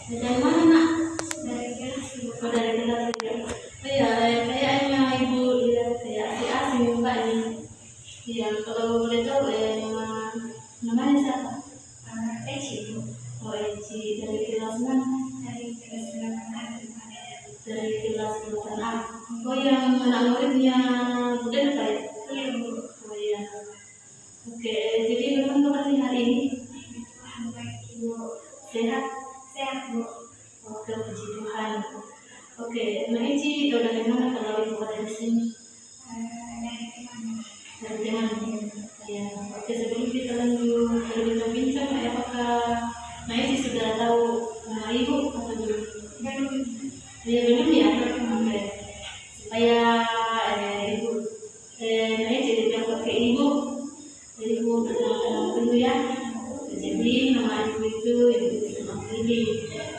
Dari mana nak? Dari kelas Oh, dari kelas juga. Oh iya, kayaknya ibu lihat kayak si asing muka ini. Iya, kalau boleh tahu namanya siapa? Eci. Oh, Eci. Dari kelas mana? Dari kelas 8A. Dari kelas 8A. Oh, yang anak muridnya Bunda apa ya? Iya Bu. Oh iya. Oke, jadi memang kemarin hari ini Tuhan baik Ibu. sehat. Sehat Bu. Oke, puji Tuhan. Oke, nah Eci udah dari mana kalau ibu ada di sini? Dari teman. Dari teman. Ya, oke, sebelum kita lanjut berbincang-bincang, apakah nah Eci sudah tahu nama ibu atau belum? Belum. Ya, belum ya. Oke, supaya ibu nah Eci dijawab ke ibu. Jadi ibu perkenalkan dulu ya. Jadi nama ibu itu Ibu Mafili.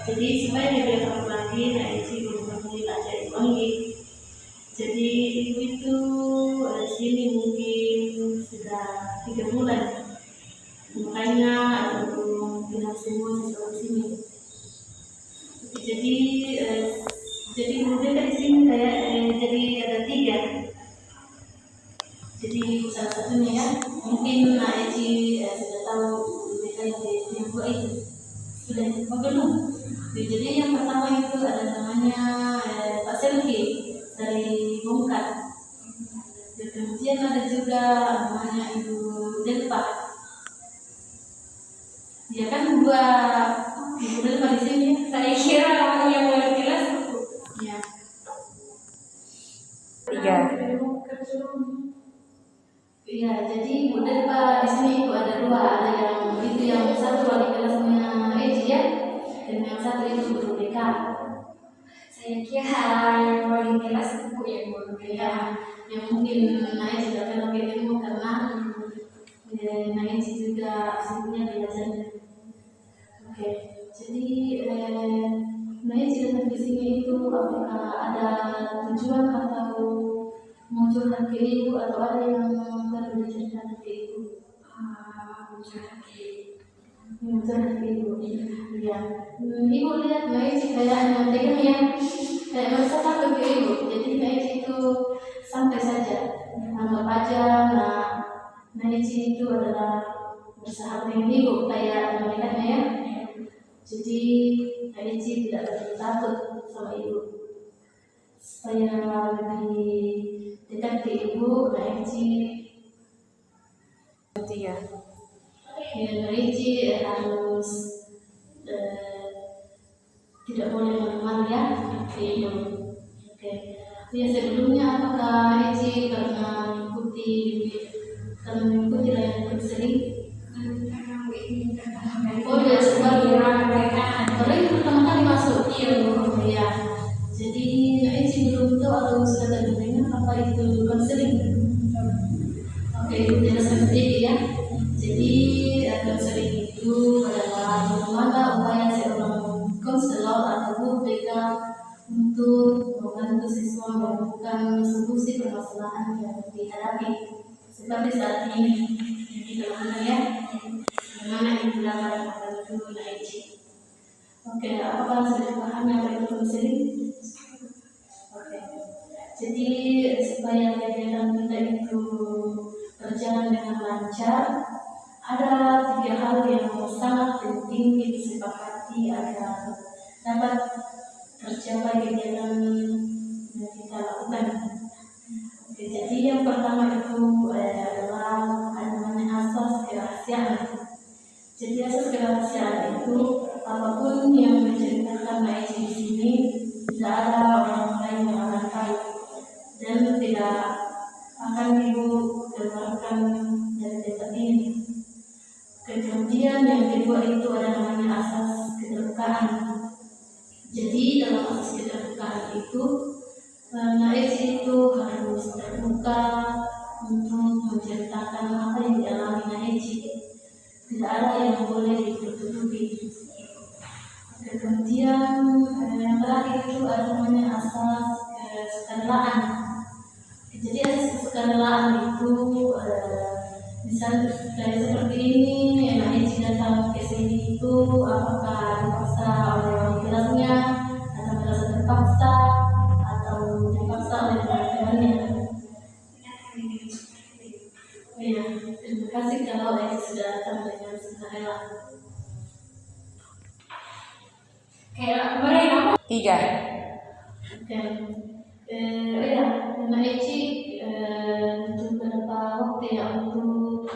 Jadi supaya dia tahu lagi, nah Eci belum panggil aja ibu panggil. Jadi ibu itu di sini mungkin sudah 3 bulan. Makanya belum kenal semua siswa di sini. Jadi jadi kemudian dari sini kayak jadi ada 3. Jadi salah satunya ya, mungkin Eci sudah tahu mereka yang dua itu sudah belum. Jadi yang pertama itu ada namanya Pak Selki dari Bongkar. Kemudian ada juga namanya Ibu Delpa. Dia kan dua Ibu Delpa di sini. Saya kira orang yang mulai kelas Ya. 3. Iya, jadi Ibu Delpa di sini itu ada 2. Ada yang itu yang satu wali kelasnya Eci ya, dan yang satu itu guru BK. saya kira yang wali kelas Bu yang guru Ya, yang mungkin Naik juga pernah ketemu karena Naik juga sebelumnya belajarnya. Oke, jadi Naik datang di sini itu apakah ada tujuan atau mau curhat ke ibu atau ada yang perlu diceritakan ke ibu? Mau curhat ke ibu. Iya. Ibu lihat Naik kayaknya tegang ya, kayak merasa takut ke ibu. Jadi Naik itu santai saja, anggap aja Naik itu adalah bersahabat dengan ibu kayak malaikatnya ya. Jadi Naik tidak perlu takut sama ibu. Supaya lebih dekat ke ibu, Naik Ya. harus tidak boleh malu-malu ya ke ibu. Oke. Ya, sebelumnya apakah Eci pernah mengikuti layanan konseling? karena Bu ini pertama Oh ya, baru mereka baru ini pertama kali masuk. Iya Bu. Ya. Jadi Eci belum tahu atau sudah terdengar apa itu konseling. Oke, ibu jelaskan sedikit ya. Jadi konseling itu adalah bagaimana upaya seorang konselor atau guru BK untuk membantu siswa menemukan solusi permasalahan yang dihadapi seperti saat ini yang kita lakukan ya, bagaimana ibu dapat membantu Naik. Oke, apakah sudah paham apa itu konseling? Oke, jadi supaya kegiatan kita itu berjalan dengan lancar, ada 3 hal yang sangat penting disepakati agar dapat tercapai kegiatan yang kita lakukan. Oke, jadi yang pertama itu adalah namanya asas kerahasiaan. Jadi asas kerahasiaan itu apapun yang menceritakan Naik di sini tidak ada orang lain yang akan tahu dan tidak akan ibu keluarkan dari tempat ini. Kemudian yang kedua itu ada namanya asas keterbukaan. Jadi dalam asas keterbukaan itu Naik itu harus terbuka untuk menceritakan apa yang dialami Naik. Tidak ada yang boleh ditutupi. Kemudian yang terakhir itu ada namanya asas kesukarelaan. Jadi asas kesukarelaan itu misalnya seperti ini, Naik datang ke sini itu apakah dipaksa oleh orang Kayak kemarin apa? 3. Oke. Ya, Mbak Eci untuk beberapa waktu ya untuk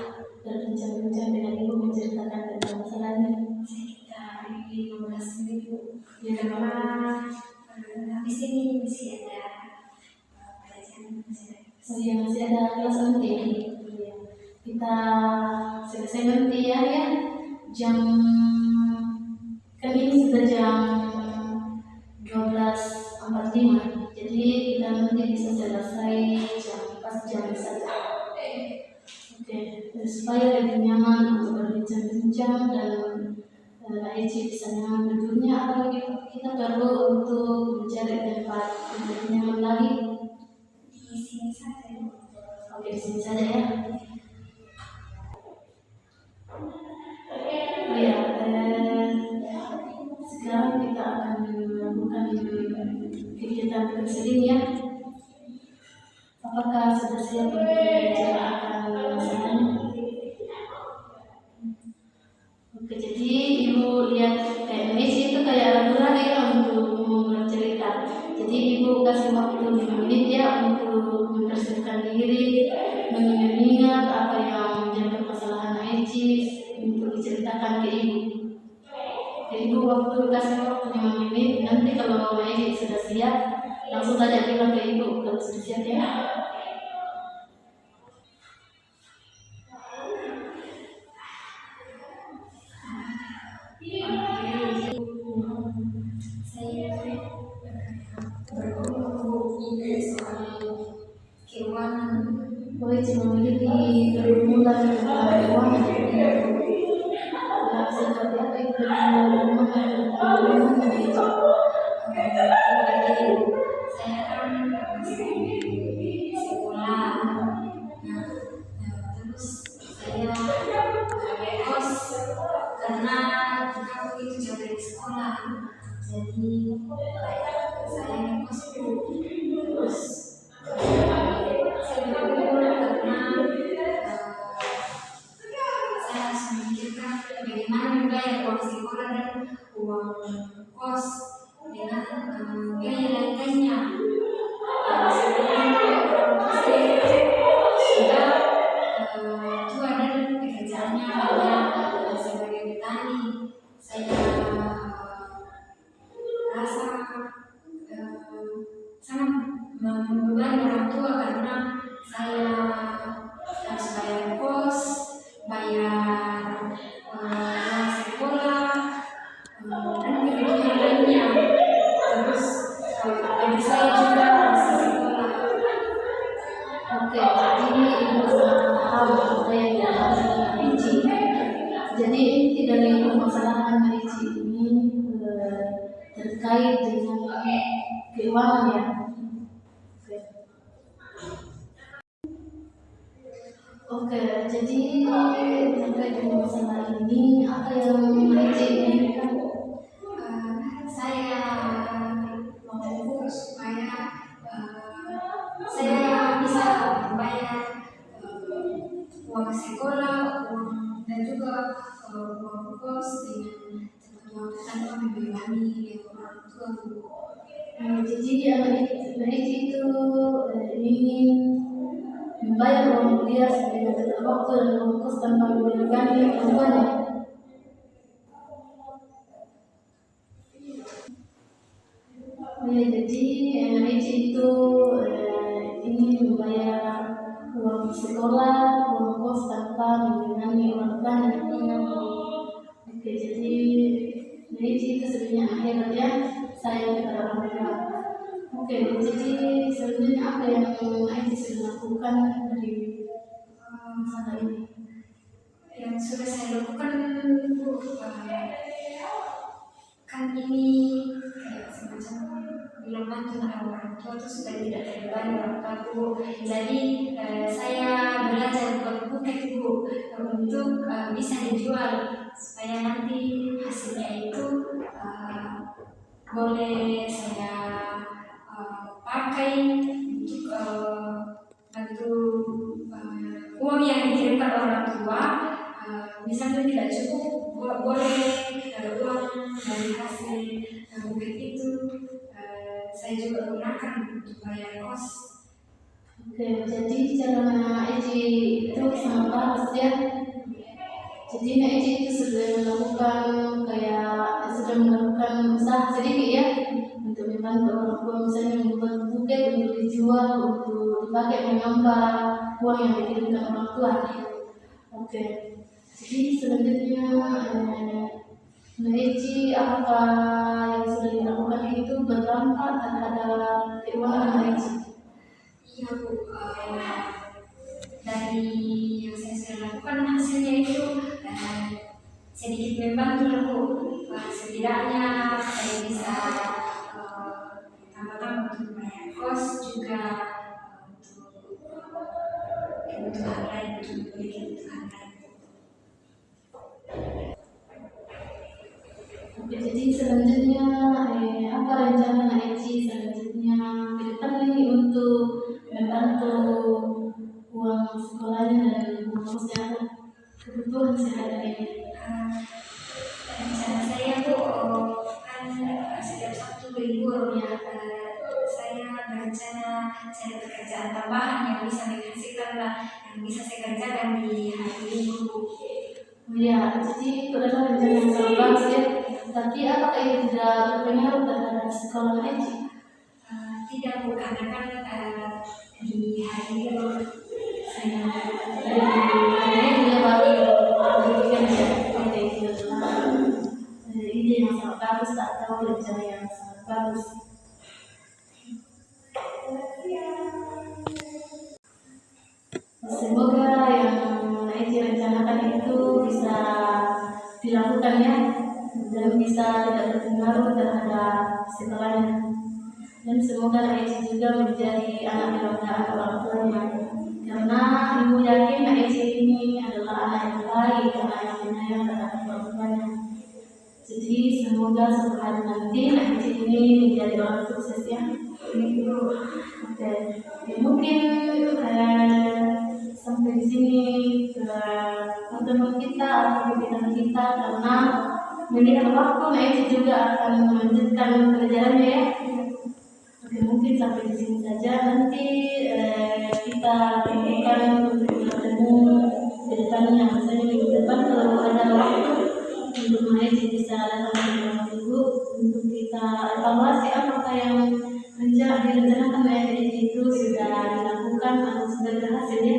berbincang-bincang dengan Ibu menceritakan tentang masalahnya. Sekitar 15 menit Bu. Ya, Karena habis ini masih ada pelajaran masih ada. oh iya, masih ada kelas nanti. Iya. Kita selesai nanti ya, jam kan ini sudah jam 12.45. Jadi kita nanti bisa selesai pas jam saja. Oke, supaya lebih nyaman untuk berbincang-bincang dan Eci bisa nyaman duduknya, atau kita perlu untuk mencari tempat yang lebih nyaman lagi. Di sini saja Bu. Oke, di sini saja ya. Oh ya, sekarang kita akan melakukan kegiatan konseling ya. Apakah sudah siap untuk menceritakan masalahnya? Oke, jadi Ibu lihat kayak Messi itu kayak ragu-ragu ya untuk bercerita. Jadi Ibu kasih waktu 5 menit ya untuk mempersiapkan diri, mengingat apa yang menjadi permasalahan Eci untuk diceritakan ke Ibu. Jadi Ibu kasih waktu 5 menit. Nanti kalau Eci sudah siap, langsung saja bilang ke Ibu kalau sudah siap ya. Saya berguru ini soal keuangan. Boleh cuma memiliki pergumulan tentang keuangan. Seperti apa itu pergumulan itu? Saya kan masih sekolah, terus saya kos karena aku itu jauh dari sekolah, jadi saya kos dulu. Terus saya bergumul karena saya harus memikirkan bagaimana membayar uang sekolah dan uang kos dengan biaya lainnya. Saya sudah tua dan pekerjaannya hanya sebagai petani. Saya rasa sangat membebani orang tua karena saya harus bayar kos, bayar uang sekolah, dan kebutuhan lainnya. Terus adik saya juga masih sekolah. Oke, jadi Ibu sangat paham apa yang dialami Eci. Jadi inti dari permasalahan Eci ini terkait dengan keuangan ya. Oke, jadi terkait dengan masalah ini apa yang Eci inginkan? Saya mau supaya saya bisa membayar uang sekolah, dan juga uang kos dengan cepat tanpa membebani orang tua. Jadi anak Eci itu ingin membayar uang kuliah dengan tepat waktu dan uang kos tanpa membebani orang tuanya. Jadi Eci itu ingin membayar uang sekolah, uang kos tanpa membebani orang tuanya. Oke, jadi Eci itu sebenarnya akhirat ya, sayang kepada orang tua. Oke, jadi sebenarnya apa yang Eci sudah lakukan dari masalah ini? Yang sudah saya lakukan Bu, kan ini kayak semacam bilang bantu orang tua itu supaya tidak terbebani orang tua Bu. Jadi saya belajar buat buket Bu untuk bisa dijual supaya nanti hasilnya itu boleh saya pakai untuk bantu uang yang dikirimkan orang tua. Misalnya tidak cukup, boleh uang dari hasil gunakan untuk bayar kos. Oke, jadi caranya Eci itu sangat bagus ya. Jadi Eci itu sudah melakukan usaha sedikit ya untuk membantu orang tua, misalnya membuat buket untuk dijual, untuk dipakai menambah uang yang dikirimkan orang tua. Oke, jadi selanjutnya Eci, apakah yang sudah dilakukan itu berdampak terhadap keuangan Eci? Iya Bu, dari yang saya sudah lakukan hasilnya itu sedikit membantu lah Bu. Setidaknya saya bisa tambah-tambah untuk bayar kos, juga untuk kebutuhan lain, untuk beli kebutuhan lain. Oke, jadi selanjutnya apa rencana Eci selanjutnya ke depan ini untuk membantu uang sekolahnya dan uang kesehatan, kebutuhan sehari-hari ini? Rencana saya Bu, kan setiap Sabtu libur ya, saya berencana cari pekerjaan tambahan yang bisa menghasilkan lah, yang bisa saya kerjakan di hari Minggu. Oh ya, jadi itu adalah rencana yang sangat bagus ya. Tapi apakah itu tidak berpengaruh terhadap sekolah Eci? Tidak Bu, karena kan di hari libur saya Hari ini dia baru berpikir ya. Oke, itu adalah ide yang sangat bagus atau rencana yang sangat bagus. Semoga yang Eci rencanakan itu bisa dilakukan ya, dan bisa tidak berpengaruh terhadap sekolahnya. Dan semoga Eci juga menjadi anak kebanggaan orang tuanya, karena ibu yakin Eci ini adalah anak yang baik, anak yang penyayang terhadap orang tuanya. Jadi semoga suatu hari nanti Eci ini menjadi orang sukses ya. Oke, ya, mungkin sampai di sini pertemuan kita atau kegiatan kita, karena melihat waktu Eci juga akan melanjutkan pelajarannya ya. Oke, mungkin sampai di sini saja. Nanti kita tentukan untuk bertemu ke depannya, misalnya minggu depan kalau ada waktu untuk Eci bisa datang ke rumah ibu untuk kita evaluasi apakah yang direncanakan Eci itu sudah dilakukan atau sudah berhasil ya.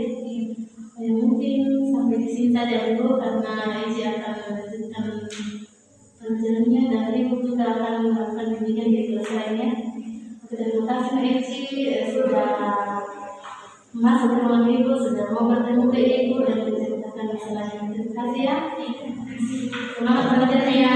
Mungkin sampai di sini saja dulu, karena Eci akan melanjutkan pelajarannya dan ibu juga akan melakukan bimbingan di kelas lainnya. Terima kasih Eci sudah masuk ke ruang ibu, sudah mau bertemu ke ibu dan menceritakan masalahnya. Terima kasih ya. Semangat belajarnya.